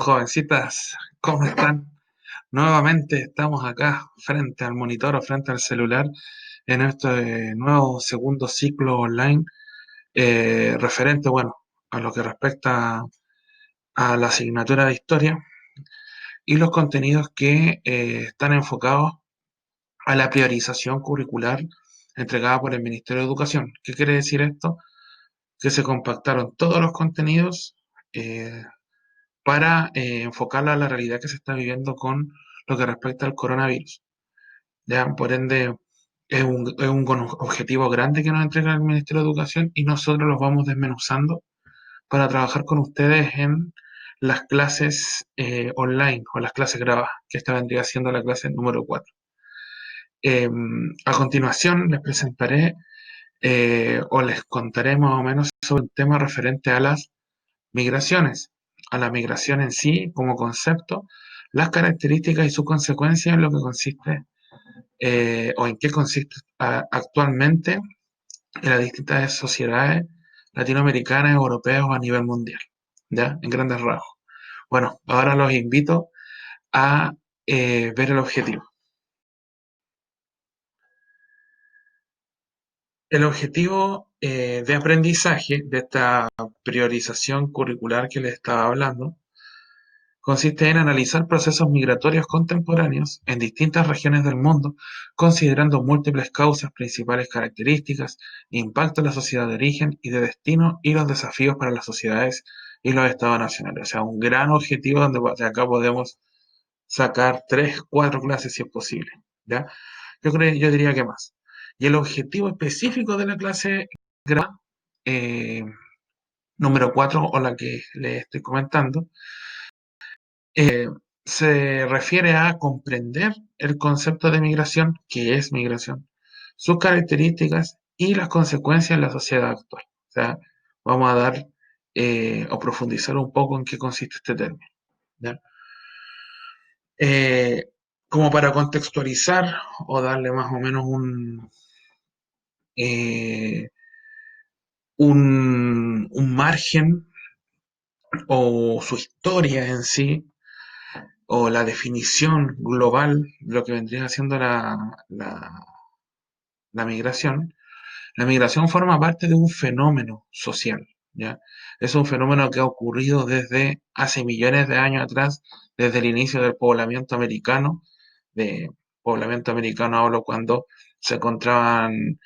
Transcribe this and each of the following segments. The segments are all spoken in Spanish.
Jovencitas, ¿cómo están? Nuevamente estamos acá frente al monitor o frente al celular en este nuevo segundo ciclo online referente, bueno, a lo que respecta a la asignatura de historia y los contenidos que están enfocados a la priorización curricular entregada por el Ministerio de Educación. ¿Qué quiere decir esto? Que se compactaron todos los contenidos eh, para enfocarlo a la realidad que se está viviendo con lo que respecta al coronavirus. Ya, por ende, es un objetivo grande que nos entrega el Ministerio de Educación y nosotros los vamos desmenuzando para trabajar con ustedes en las clases online o las clases grabadas, que esta vendría siendo la clase número 4. A continuación les presentaré o les contaré más o menos sobre un tema referente a las migraciones, a la migración en sí como concepto, las características y sus consecuencias en lo que consiste o en qué consiste actualmente en las distintas sociedades latinoamericanas, europeas o a nivel mundial, ¿ya? En grandes rasgos. Bueno, ahora los invito a ver el objetivo. El objetivo de aprendizaje de esta priorización curricular que les estaba hablando consiste en analizar procesos migratorios contemporáneos en distintas regiones del mundo, considerando múltiples causas, principales características, impacto en la sociedad de origen y de destino y los desafíos para las sociedades y los estados nacionales. O sea, un gran objetivo donde de acá podemos sacar 3, 4 clases si es posible. ¿Ya? Yo diría que más. Y el objetivo específico de la clase eh, número 4 o la que les estoy comentando, eh, se refiere a comprender el concepto de migración, que es migración, sus características y las consecuencias en la sociedad actual. O sea, vamos a dar o profundizar un poco en qué consiste este término. ¿Ya? Eh, Como para contextualizar o darle más o menos eh, un margen o su historia en sí, o la definición global de lo que vendría siendo la migración. La migración forma parte de un fenómeno social, ¿ya? Es un fenómeno que ha ocurrido desde hace millones de años atrás, desde el inicio del poblamiento americano. De poblamiento americano hablo cuando se encontraban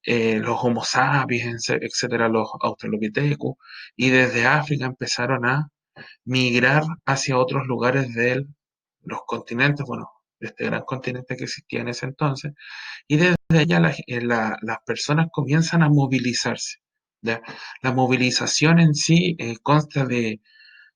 los Homo sapiens, etcétera, los Australopithecus, y desde África empezaron a migrar hacia otros lugares de los continentes, bueno, de este gran continente que existía en ese entonces, y desde allá las personas comienzan a movilizarse. ¿Ya? La movilización en sí consta de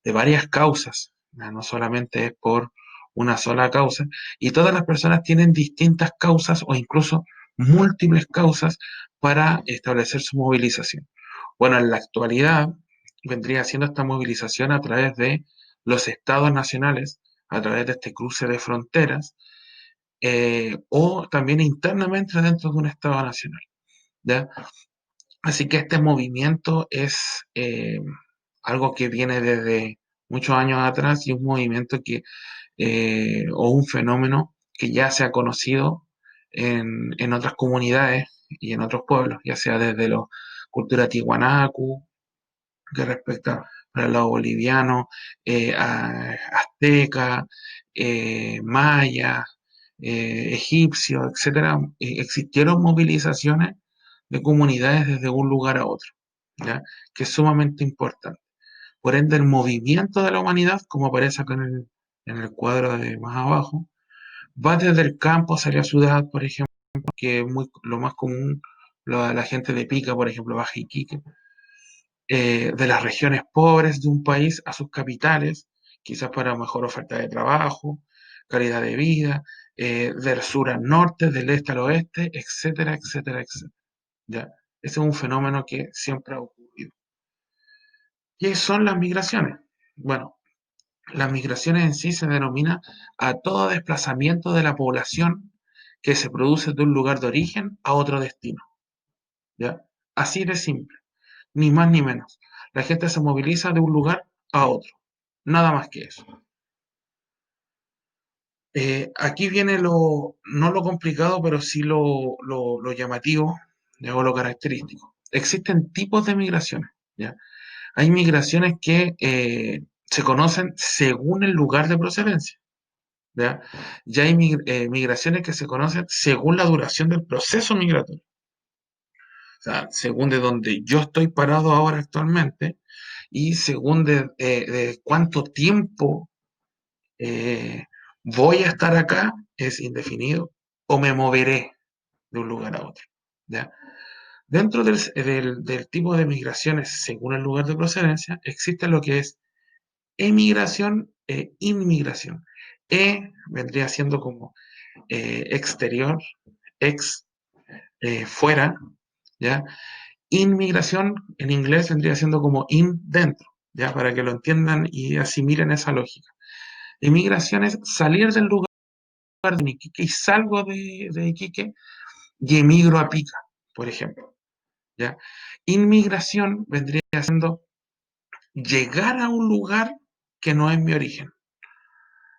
varias causas, ¿ya? No solamente es por una sola causa, y todas las personas tienen distintas causas o incluso múltiples causas para establecer su movilización. Bueno, en la actualidad vendría siendo esta movilización a través de los estados nacionales, a través de este cruce de fronteras, o también internamente dentro de un estado nacional. ¿Ya? Así que este movimiento es algo que viene desde muchos años atrás y un movimiento o un fenómeno que ya se ha conocido en otras comunidades y en otros pueblos, ya sea desde la cultura tiwanaku, que respecta para el lado boliviano, azteca, maya, egipcio, etcétera, existieron movilizaciones de comunidades desde un lugar a otro, ¿ya? Que es sumamente importante. Por ende, el movimiento de la humanidad, como aparece acá en el cuadro de más abajo, va desde el campo hacia la ciudad, por ejemplo, que es lo más común, la gente de Pica, por ejemplo, Baja Iquique, de las regiones pobres de un país a sus capitales, quizás para mejor oferta de trabajo, calidad de vida, del sur al norte, del este al oeste, etcétera, etcétera, etcétera. ¿Ya? Ese es un fenómeno que siempre ha ocurrido. ¿Qué son las migraciones? Bueno, las migraciones en sí se denomina a todo desplazamiento de la población que se produce de un lugar de origen a otro destino. ¿Ya? Así de simple, ni más ni menos. La gente se moviliza de un lugar a otro. nada más que eso. Aquí viene no lo complicado, pero sí lo llamativo, ¿ya? O lo característico. Existen tipos de migraciones, ¿ya? Hay migraciones que se conocen según el lugar de procedencia, ¿ya? Ya hay migraciones que se conocen según la duración del proceso migratorio. O sea, según de donde yo estoy parado ahora actualmente y según de cuánto tiempo eh, voy a estar acá, es indefinido, o me moveré de un lugar a otro, ¿ya? Dentro del tipo de migraciones según el lugar de procedencia, existe lo que es emigración e inmigración. Vendría siendo como exterior, ex, fuera, ¿ya? Inmigración en inglés vendría siendo como in dentro, ¿ya? Para que lo entiendan y asimilen esa lógica. Inmigración es salir del lugar de Iquique y salgo de Iquique y emigro a Pica, por ejemplo, ¿ya? Inmigración vendría siendo llegar a un lugar que no es mi origen,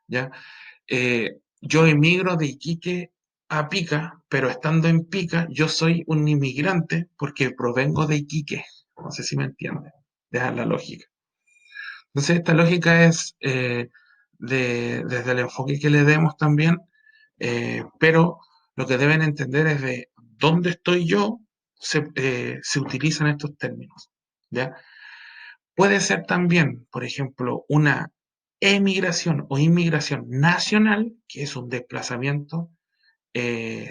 ¿ya? Yo emigro de Iquique a Pica, pero estando en Pica, yo soy un inmigrante porque provengo de Iquique. No sé si me entienden. Deja la lógica. Entonces, esta lógica es desde el enfoque que le demos también, pero lo que deben entender es de dónde estoy yo, se utilizan estos términos. ¿Ya? Puede ser también, por ejemplo, una emigración o inmigración nacional, que es un desplazamiento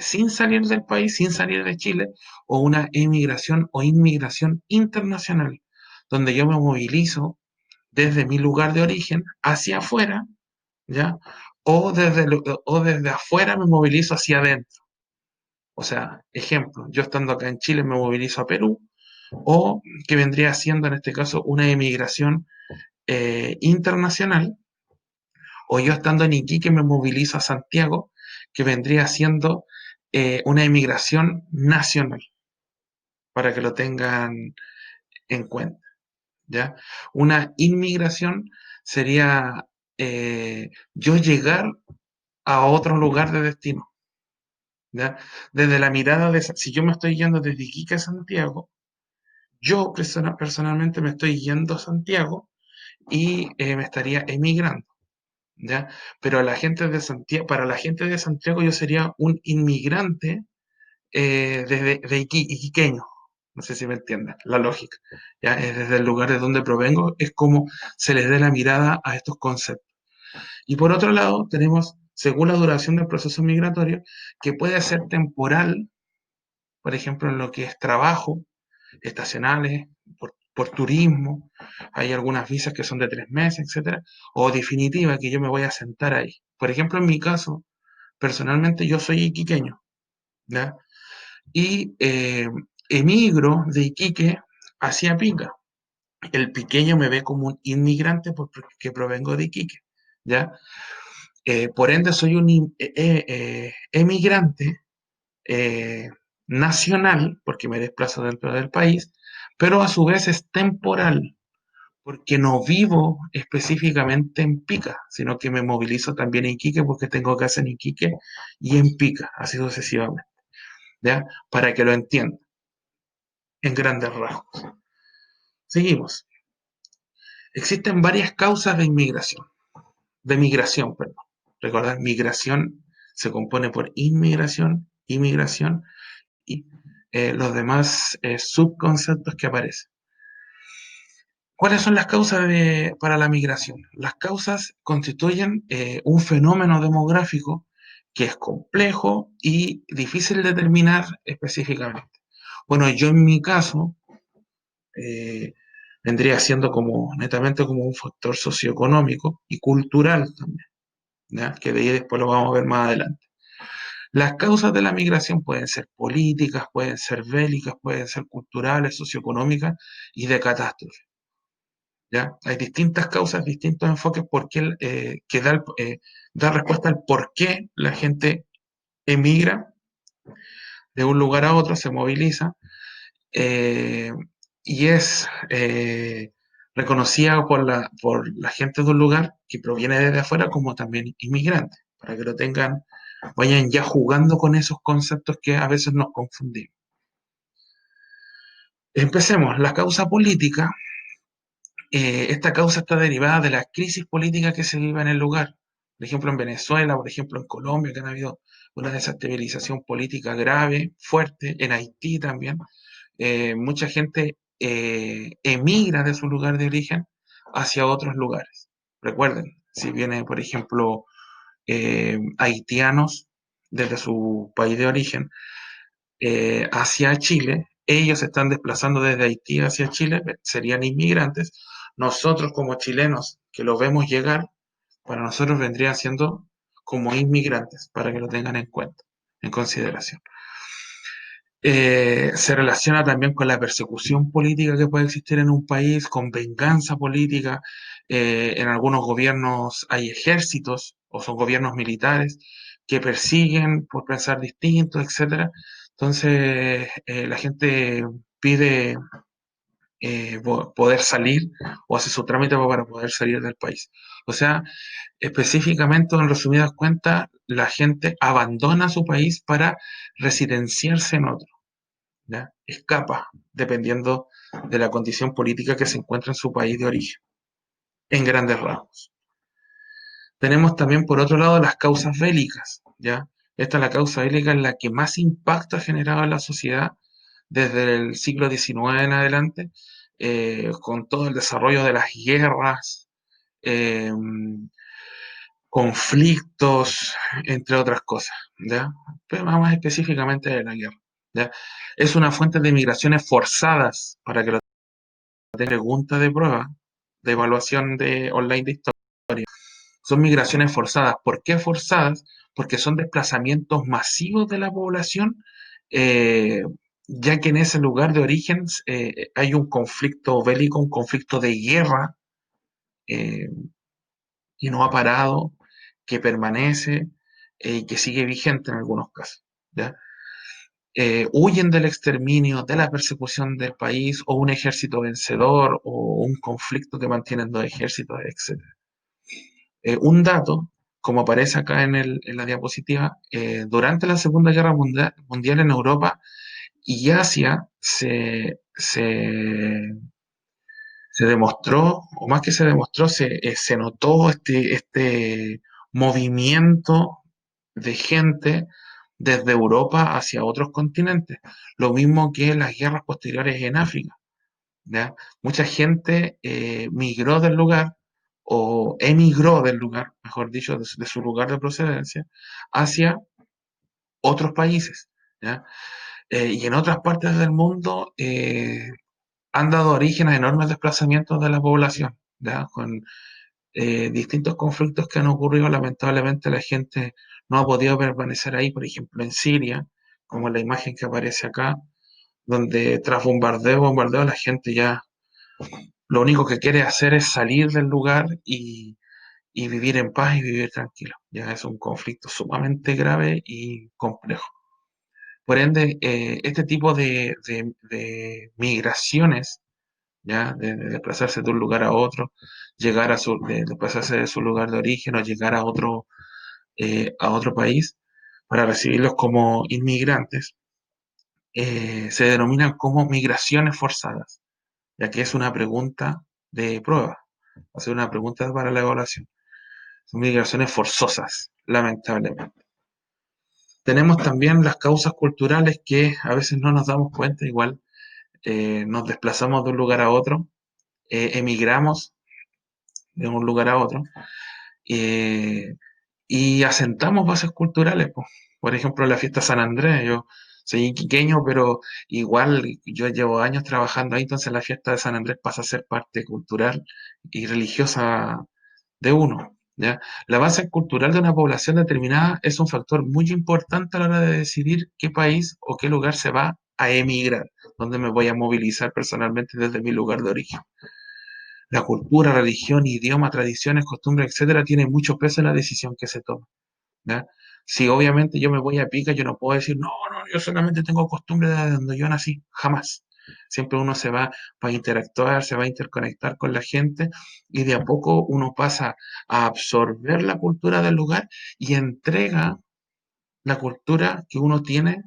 sin salir del país, sin salir de Chile, o una emigración o inmigración internacional, donde yo me movilizo desde mi lugar de origen hacia afuera, ¿ya? O desde afuera me movilizo hacia adentro. O sea, ejemplo, yo estando acá en Chile me movilizo a Perú, o que vendría siendo en este caso una emigración internacional, o yo estando en Iquique me movilizo a Santiago, que vendría siendo una emigración nacional, para que lo tengan en cuenta, ¿ya? Una inmigración sería yo llegar a otro lugar de destino, ¿ya? Desde la mirada si yo me estoy yendo desde Iquique a Santiago, yo personalmente me estoy yendo a Santiago y me estaría emigrando, ¿ya? Pero a la gente de Santiago, para la gente de Santiago yo sería un inmigrante iquiqueño. No sé si me entiendes la lógica. ¿Ya? Es desde el lugar de donde provengo, es como se les dé la mirada a estos conceptos. Y por otro lado, tenemos, según la duración del proceso migratorio, que puede ser temporal, por ejemplo, en lo que es trabajo, estacionales, por turismo, hay algunas visas que son de 3 meses, etcétera, o definitiva, que yo me voy a sentar ahí. Por ejemplo, en mi caso, personalmente yo soy iquiqueño, ¿ya? Y emigro de Iquique hacia Pica. El piqueño me ve como un inmigrante porque provengo de Iquique, ¿ya? Por ende, soy un emigrante eh, nacional, porque me desplazo dentro del país, pero a su vez es temporal, porque no vivo específicamente en Pica, sino que me movilizo también en Iquique porque tengo casa en Iquique y en Pica, así sucesivamente, ¿ya? Para que lo entiendan en grandes rasgos. Seguimos. Existen varias causas de migración, perdón. Recordad, migración se compone por inmigración, inmigración y los demás subconceptos que aparecen. ¿Cuáles son las causas para la migración? Las causas constituyen un fenómeno demográfico que es complejo y difícil de determinar específicamente. Bueno, yo en mi caso eh, vendría siendo como netamente como un factor socioeconómico y cultural también, ¿ya? Que de ahí después lo vamos a ver más adelante. Las causas de la migración pueden ser políticas, pueden ser bélicas, pueden ser culturales, socioeconómicas y de catástrofe, ¿ya? Hay distintas causas, distintos enfoques que da respuesta al por qué la gente emigra de un lugar a otro, se moviliza, eh, y es reconocida por la gente de un lugar que proviene desde afuera como también inmigrante, para que lo tengan, vayan ya jugando con esos conceptos que a veces nos confundimos. Empecemos, la causa política. Esta causa está derivada de la crisis política que se vive en el lugar. Por ejemplo, en Venezuela, por ejemplo, en Colombia, que han habido una desestabilización política grave, fuerte, en Haití también. Mucha gente emigra de su lugar de origen hacia otros lugares. Recuerden, si viene, por ejemplo, haitianos desde su país de origen hacia Chile, ellos se están desplazando desde Haití hacia Chile, serían inmigrantes. Nosotros como chilenos que lo vemos llegar, para nosotros vendrían siendo como inmigrantes, para que lo tengan en cuenta, en consideración. Se relaciona también con la persecución política que puede existir en un país, con venganza política. En algunos gobiernos hay ejércitos o son gobiernos militares que persiguen por pensar distinto, etcétera. Entonces, la gente pide poder salir o hace su trámite para poder salir del país. O sea, específicamente, en resumidas cuentas, la gente abandona su país para residenciarse en otro. ¿Ya? Escapa, dependiendo de la condición política que se encuentra en su país de origen, en grandes rasgos. Tenemos también, por otro lado, las causas bélicas, ¿ya? Esta es la causa bélica en la que más impacto ha generado en la sociedad desde el siglo XIX en adelante, con todo el desarrollo de las guerras, eh, conflictos, entre otras cosas, ¿ya? Pero más específicamente de la guerra, ¿ya? Es una fuente de migraciones forzadas, para que lo tenga pregunta de prueba, de evaluación de online de historia. Son migraciones forzadas. ¿Por qué forzadas? Porque son desplazamientos masivos de la población, eh, ya que en ese lugar de origen hay un conflicto bélico, un conflicto de guerra, eh, que no ha parado, que permanece y que sigue vigente en algunos casos. ¿Ya? Huyen del exterminio, de la persecución del país, o un ejército vencedor, o un conflicto que mantienen dos ejércitos, etc. Un dato, como aparece acá en la diapositiva, durante la Segunda Guerra Mundial en Europa y Asia se demostró, o más que se demostró, se notó este movimiento de gente desde Europa hacia otros continentes. Lo mismo que en las guerras posteriores en África. ¿Ya? Mucha gente migró del lugar o emigró del lugar, mejor dicho, de su lugar de procedencia, hacia otros países. ¿Ya? Y en otras partes del mundo han dado origen a enormes desplazamientos de la población, ¿ya? Con distintos conflictos que han ocurrido. Lamentablemente la gente no ha podido permanecer ahí, por ejemplo en Siria, como en la imagen que aparece acá, donde tras bombardeo, la gente ya lo único que quiere hacer es salir del lugar y vivir en paz y vivir tranquilo. Ya es un conflicto sumamente grave y complejo. Por ende, este tipo de migraciones, ya de desplazarse de un lugar a otro, desplazarse de su lugar de origen o llegar a otro país para recibirlos como inmigrantes, se denominan como migraciones forzadas, ya que es una pregunta de prueba, hacer una pregunta para la evaluación. Son migraciones forzosas, lamentablemente. Tenemos también las causas culturales que a veces no nos damos cuenta, igual nos desplazamos de un lugar a otro, emigramos de un lugar a otro, eh, y asentamos bases culturales, po. Por ejemplo, la fiesta San Andrés. Yo soy iquiqueño, pero igual yo llevo años trabajando ahí, entonces la fiesta de San Andrés pasa a ser parte cultural y religiosa de uno. ¿Ya? La base cultural de una población determinada es un factor muy importante a la hora de decidir qué país o qué lugar se va a emigrar, donde me voy a movilizar personalmente desde mi lugar de origen. La cultura, religión, idioma, tradiciones, costumbres, etcétera, tiene mucho peso en la decisión que se toma. ¿Ya? Si obviamente yo me voy a Pica, yo no puedo decir, no, no, yo solamente tengo costumbre de donde yo nací, jamás. Siempre uno se va a interactuar, se va a interconectar con la gente y de a poco uno pasa a absorber la cultura del lugar y entrega la cultura que uno tiene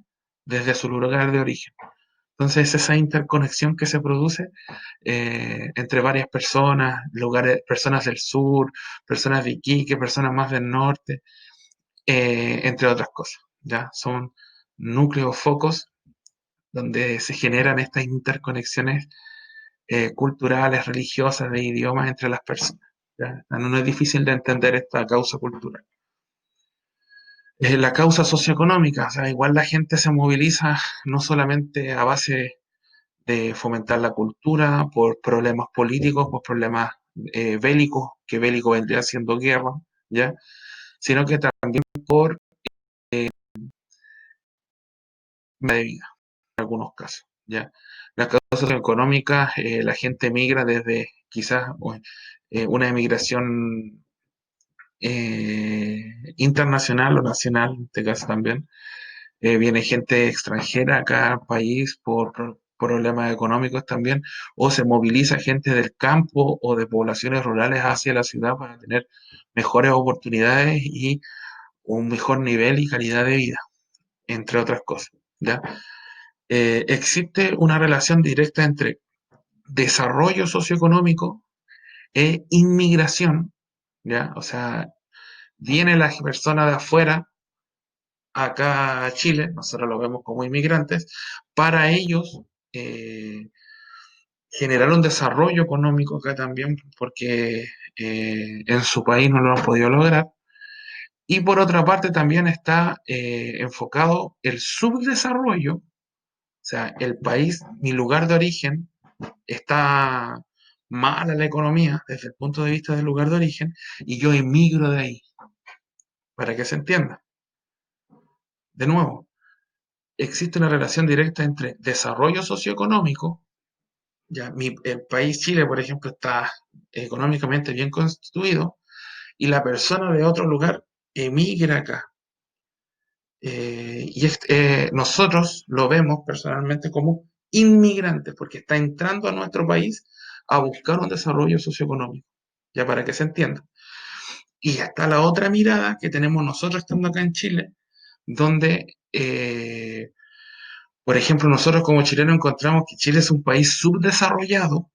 desde su lugar de origen. Entonces, esa interconexión que se produce entre varias personas, lugares, personas del sur, personas de Iquique, personas más del norte, entre otras cosas. ¿Ya? Son núcleos, focos, donde se generan estas interconexiones culturales, religiosas, de idiomas entre las personas. ¿Ya? No es difícil de entender esta causa cultural. La causa socioeconómica, o sea, igual la gente se moviliza no solamente a base de fomentar la cultura por problemas políticos, por problemas bélicos, que bélico vendría siendo guerra, ¿ya? Sino que también por de vida, en algunos casos, ¿ya? Las causas económicas, la gente migra desde quizás una emigración internacional o nacional, en este caso también. Viene gente extranjera acá al país por problemas económicos también, o se moviliza gente del campo o de poblaciones rurales hacia la ciudad para tener mejores oportunidades y un mejor nivel y calidad de vida, entre otras cosas, ¿ya? Existe una relación directa entre desarrollo socioeconómico e inmigración, ¿ya? O sea, viene la persona de afuera acá a Chile, nosotros lo vemos como inmigrantes, para ellos eh, generar un desarrollo económico acá también, porque en su país no lo han podido lograr. Y por otra parte también está enfocado el subdesarrollo, o sea, el país, mi lugar de origen, está mala la economía desde el punto de vista del lugar de origen, y yo emigro de ahí, para que se entienda. De nuevo, existe una relación directa entre desarrollo socioeconómico, ya el país Chile, por ejemplo, está económicamente bien constituido y la persona de otro lugar emigra acá. Nosotros lo vemos personalmente como inmigrantes porque está entrando a nuestro país a buscar un desarrollo socioeconómico, ya para que se entienda. Y está la otra mirada que tenemos nosotros estando acá en Chile, donde por ejemplo, nosotros como chilenos encontramos que Chile es un país subdesarrollado,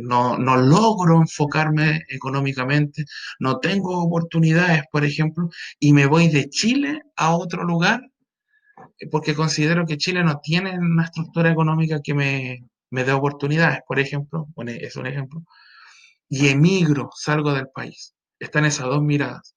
no logro enfocarme económicamente, no tengo oportunidades, por ejemplo, y me voy de Chile a otro lugar porque considero que Chile no tiene una estructura económica que me dé oportunidades, por ejemplo, bueno, es un ejemplo, y emigro, salgo del país. Están esas dos miradas.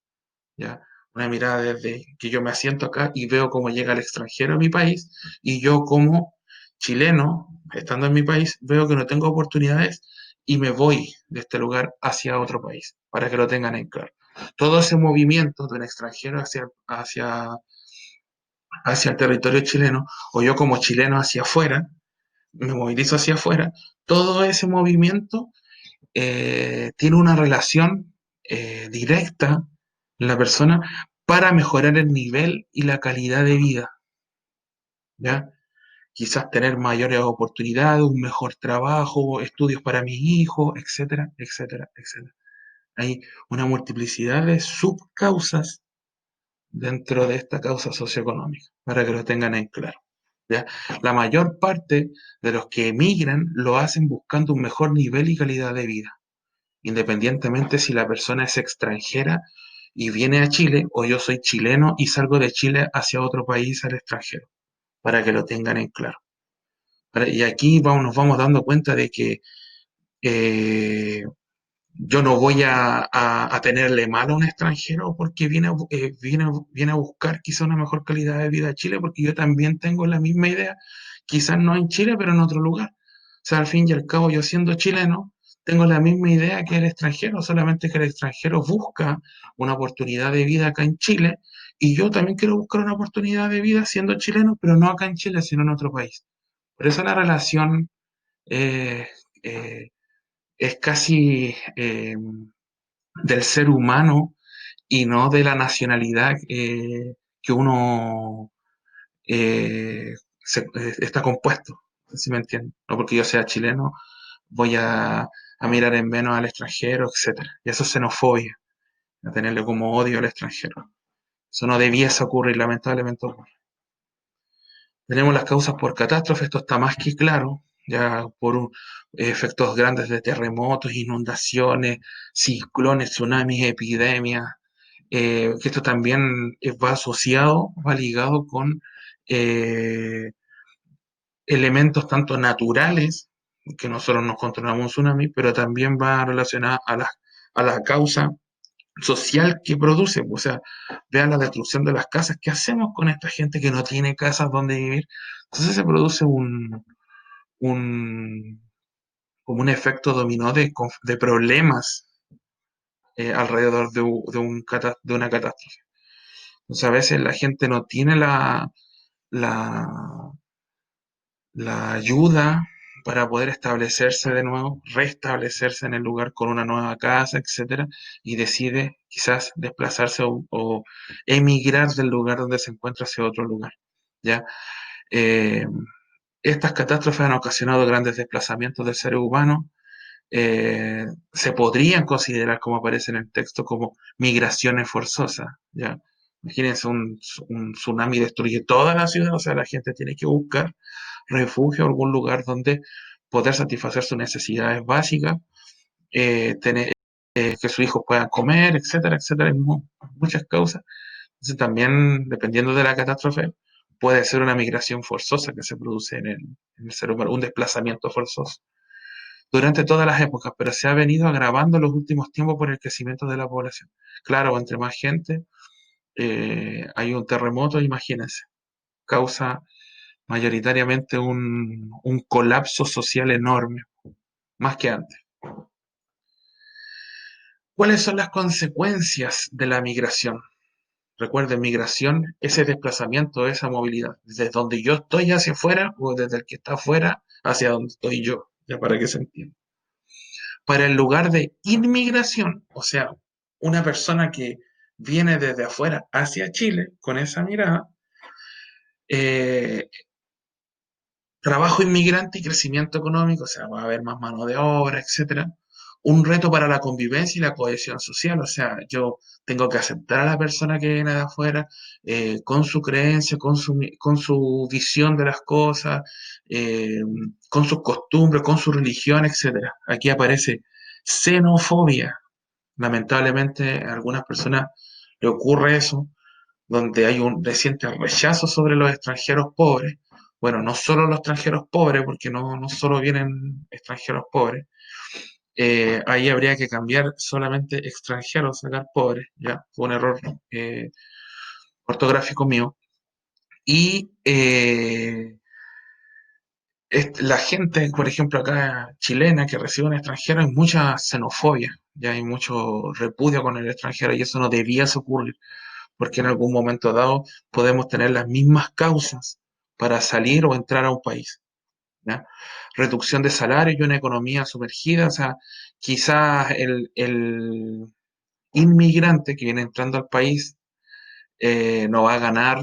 ¿Ya? Una mirada desde que yo me asiento acá y veo cómo llega el extranjero a mi país y yo como chileno, estando en mi país, veo que no tengo oportunidades y me voy de este lugar hacia otro país, para que lo tengan en claro. Todo ese movimiento de un extranjero hacia el territorio chileno, o yo como chileno hacia afuera, me movilizo hacia afuera, todo ese movimiento tiene una relación directa en la persona para mejorar el nivel y la calidad de vida, ¿ya? Quizás tener mayores oportunidades, un mejor trabajo, estudios para mis hijos, etcétera, etcétera, etcétera. Hay una multiplicidad de subcausas dentro de esta causa socioeconómica, para que lo tengan en claro, ¿ya? La mayor parte de los que emigran lo hacen buscando un mejor nivel y calidad de vida, independientemente si la persona es extranjera y viene a Chile o yo soy chileno y salgo de Chile hacia otro país al extranjero, para que lo tengan en claro. Y aquí nos vamos dando cuenta de que eh, yo no voy a tenerle mal a un extranjero porque viene a buscar quizá una mejor calidad de vida a Chile, porque yo también tengo la misma idea, quizás no en Chile, pero en otro lugar. O sea, al fin y al cabo, yo siendo chileno, tengo la misma idea que el extranjero, solamente que el extranjero busca una oportunidad de vida acá en Chile, y yo también quiero buscar una oportunidad de vida siendo chileno, pero no acá en Chile, sino en otro país. Por eso la relación eh, eh, es casi del ser humano y no de la nacionalidad que uno está compuesto. sé si me entienden. No porque yo sea chileno voy a mirar en menos al extranjero, etcétera. Y eso es xenofobia, a tenerle como odio al extranjero. Eso no debiese ocurrir, lamentablemente ocurre. Tenemos las causas por catástrofe, esto está más que claro, ya por efectos grandes de terremotos, inundaciones, ciclones, tsunamis, epidemias, que esto también va asociado, va ligado con eh, elementos tanto naturales, que nosotros nos controlamos un tsunami, pero también va relacionado a la causa social que produce. O sea, vean la destrucción de las casas. ¿Qué hacemos con esta gente que no tiene casas donde vivir? Entonces se produce un como un efecto dominó de problemas alrededor de una catástrofe. Entonces a veces la gente no tiene la, la ayuda para poder establecerse de nuevo, restablecerse en el lugar con una nueva casa, etcétera, y decide quizás desplazarse o emigrar del lugar donde se encuentra hacia otro lugar. ¿Ya? Eh, Estas catástrofes han ocasionado grandes desplazamientos del ser humano. Se podrían considerar, como aparece en el texto, como migraciones forzosas. ¿Ya? Imagínense, un tsunami destruye toda la ciudad, o sea, la gente tiene que buscar refugio, algún lugar donde poder satisfacer sus necesidades básicas, tener, que sus hijos puedan comer, etcétera, etcétera, hay muchas causas. Entonces también, dependiendo de la catástrofe, puede ser una migración forzosa que se produce en el ser humano, un desplazamiento forzoso durante todas las épocas, pero se ha venido agravando en los últimos tiempos por el crecimiento de la población. Claro, entre más gente, hay un terremoto, imagínense, causa mayoritariamente un colapso social enorme, más que antes. ¿Cuáles son las consecuencias de la migración? Recuerden, migración, ese desplazamiento, esa movilidad, desde donde yo estoy hacia afuera o desde el que está afuera hacia donde estoy yo, ya para que se entienda. Para el lugar de inmigración, o sea, una persona que viene desde afuera hacia Chile con esa mirada, eh, trabajo inmigrante y crecimiento económico, o sea, va a haber más mano de obra, etcétera. Un reto para la convivencia y la cohesión social, o sea, yo tengo que aceptar a la persona que viene de afuera con su creencia, con su visión de las cosas, eh, con sus costumbres, con su religión, etcétera. Aquí aparece xenofobia. Lamentablemente, a algunas personas le ocurre eso, donde hay un reciente rechazo sobre los extranjeros pobres. Bueno, no solo los extranjeros pobres, porque no solo vienen extranjeros pobres. Ahí habría que cambiar solamente extranjeros, sacar pobres, ya, fue un error ortográfico mío. Y la gente, por ejemplo, acá chilena que recibe un extranjero, hay mucha xenofobia, ya hay mucho repudio con el extranjero y eso no debía ocurrir, porque en algún momento dado podemos tener las mismas causas para salir o entrar a un país. ¿Ya? Reducción de salario y una economía sumergida, o sea, quizás el inmigrante que viene entrando al país no va a ganar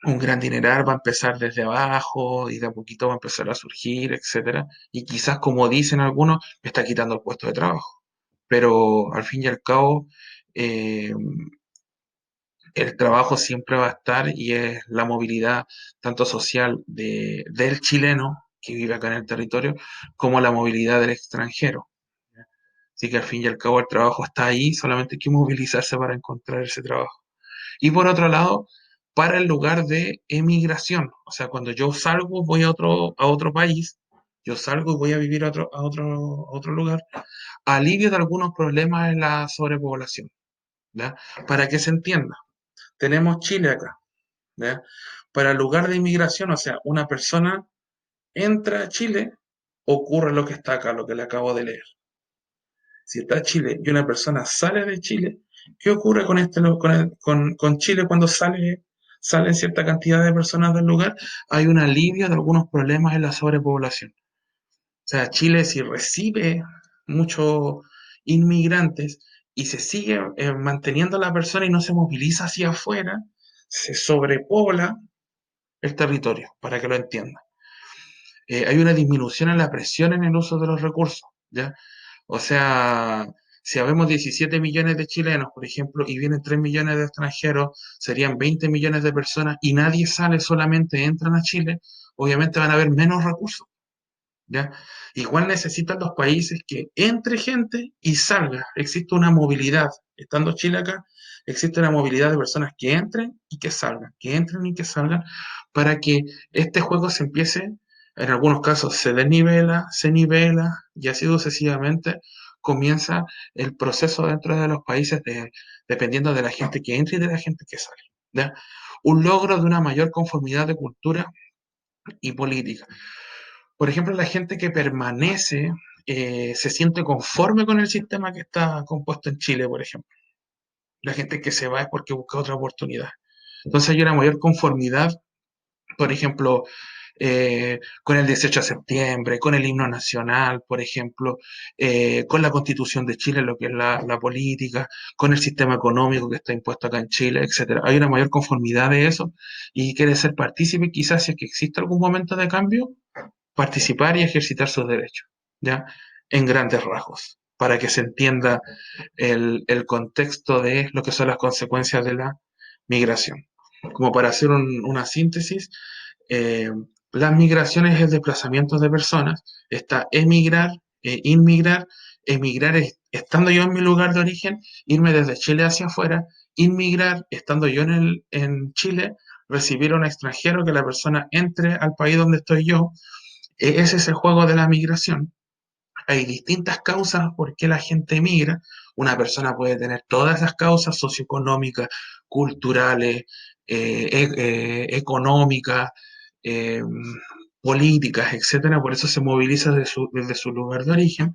un gran dineral, va a empezar desde abajo y de a poquito va a empezar a surgir, etcétera. Y quizás, como dicen algunos, me está quitando el puesto de trabajo. Pero al fin y al cabo, eh, el trabajo siempre va a estar y es la movilidad tanto social del chileno que vive acá en el territorio como la movilidad del extranjero. Así que al fin y al cabo el trabajo está ahí, solamente hay que movilizarse para encontrar ese trabajo. Y por otro lado, para el lugar de emigración, o sea, cuando yo salgo, voy a otro país, yo salgo y voy a vivir a otro lugar, alivio de algunos problemas en la sobrepoblación, ¿ya? Para que se entienda, tenemos Chile acá, ¿ya? Para el lugar de inmigración, o sea, una persona entra a Chile, ocurre lo que está acá, lo que le acabo de leer. Si está Chile y una persona sale de Chile, ¿qué ocurre con, con Chile cuando salen cierta cantidad de personas del lugar? Hay un alivio de algunos problemas en la sobrepoblación. O sea, Chile si recibe muchos inmigrantes y se sigue manteniendo la persona y no se moviliza hacia afuera, se sobrepobla el territorio, para que lo entiendan. Hay una disminución en la presión en el uso de los recursos, ¿ya? O sea, si habemos 17 millones de chilenos, por ejemplo, y vienen 3 millones de extranjeros, serían 20 millones de personas y nadie sale, solamente entran a Chile, obviamente van a haber menos recursos, ¿ya? Igual necesitan los países que entre gente y salga. Existe una movilidad. Estando Chile acá, existe una movilidad de personas que entren y que salgan, que entren y que salgan, para que este juego se empiece, en algunos casos se desnivela, se nivela y así sucesivamente comienza el proceso dentro de los países dependiendo de la gente que entra y de la gente que sale, ¿ya? Un logro de una mayor conformidad de cultura y política. Por ejemplo, la gente que permanece se siente conforme con el sistema que está compuesto en Chile, por ejemplo. La gente que se va es porque busca otra oportunidad. Entonces hay una mayor conformidad, por ejemplo, con el 18 de septiembre, con el himno nacional, por ejemplo, con la constitución de Chile, lo que es la política, con el sistema económico que está impuesto acá en Chile, etcétera. Hay una mayor conformidad de eso y quiere ser partícipe, quizás si es que existe algún momento de cambio, participar y ejercitar sus derechos, ¿ya? En grandes rasgos, para que se entienda el contexto de lo que son las consecuencias de la migración. Como para hacer una síntesis, eh, las migraciones es el desplazamiento de personas, está emigrar, inmigrar, emigrar es, estando yo en mi lugar de origen, irme desde Chile hacia afuera, inmigrar, estando yo en Chile, recibir a un extranjero, que la persona entre al país donde estoy yo. Ese es el juego de la migración. Hay distintas causas por qué la gente emigra. Una persona puede tener todas las causas socioeconómicas, culturales, económicas, eh, políticas, etcétera. Por eso se moviliza desde su lugar de origen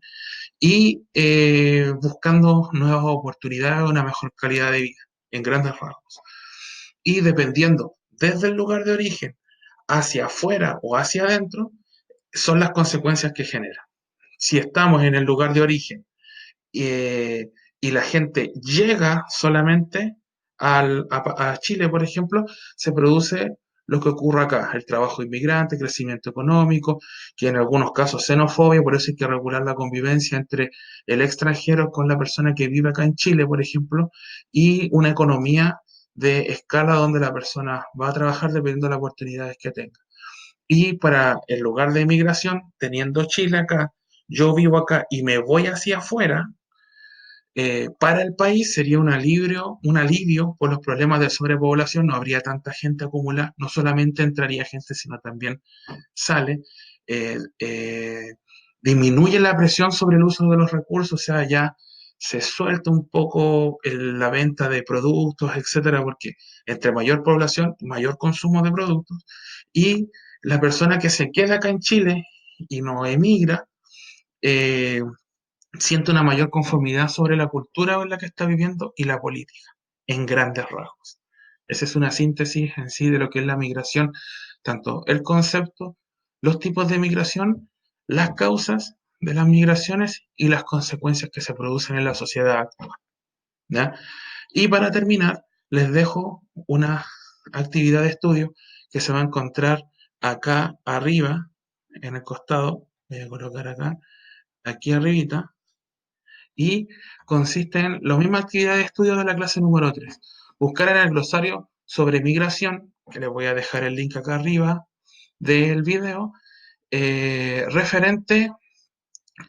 y buscando nuevas oportunidades, una mejor calidad de vida, en grandes rasgos. Y dependiendo desde el lugar de origen hacia afuera o hacia adentro, son las consecuencias que genera. Si estamos en el lugar de origen eh, y la gente llega solamente a Chile, por ejemplo, se produce lo que ocurre acá, el trabajo inmigrante, crecimiento económico, que en algunos casos xenofobia, por eso hay que regular la convivencia entre el extranjero con la persona que vive acá en Chile, por ejemplo, y una economía de escala donde la persona va a trabajar dependiendo de las oportunidades que tenga. Y para el lugar de migración, teniendo Chile acá, yo vivo acá y me voy hacia afuera, para el país sería un alivio por los problemas de sobrepoblación, no habría tanta gente acumulada, no solamente entraría gente, sino también sale, eh, eh, disminuye la presión sobre el uso de los recursos, o sea, ya se suelta un poco la venta de productos, etcétera, porque entre mayor población, mayor consumo de productos, y la persona que se queda acá en Chile y no emigra, eh, siente una mayor conformidad sobre la cultura en la que está viviendo y la política, en grandes rasgos. Esa es una síntesis en sí de lo que es la migración, tanto el concepto, los tipos de migración, las causas de las migraciones y las consecuencias que se producen en la sociedad actual, ¿ya? Y para terminar, les dejo una actividad de estudio que se va a encontrar acá arriba, en el costado, voy a colocar acá, aquí arribita, y consiste en la misma actividad de estudio de la clase número 3. Buscar en el glosario sobre migración, que les voy a dejar el link acá arriba del video, referente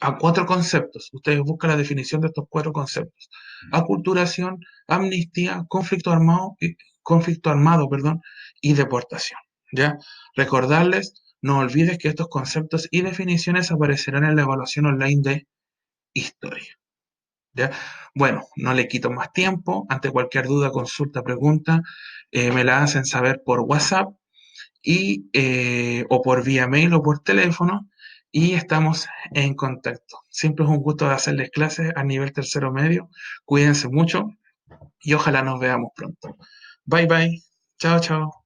a 4 conceptos. Ustedes buscan la definición de estos 4 conceptos: aculturación, amnistía, conflicto armado, perdón, y deportación. ¿Ya? Recordarles, no olvides que estos conceptos y definiciones aparecerán en la evaluación online de historia. ¿Ya? Bueno, no le quito más tiempo. Ante cualquier duda, consulta, pregunta, me la hacen saber por WhatsApp o por vía mail o por teléfono y estamos en contacto. Siempre es un gusto hacerles clases a nivel tercero medio. Cuídense mucho y ojalá nos veamos pronto. Bye bye. Chao, chao.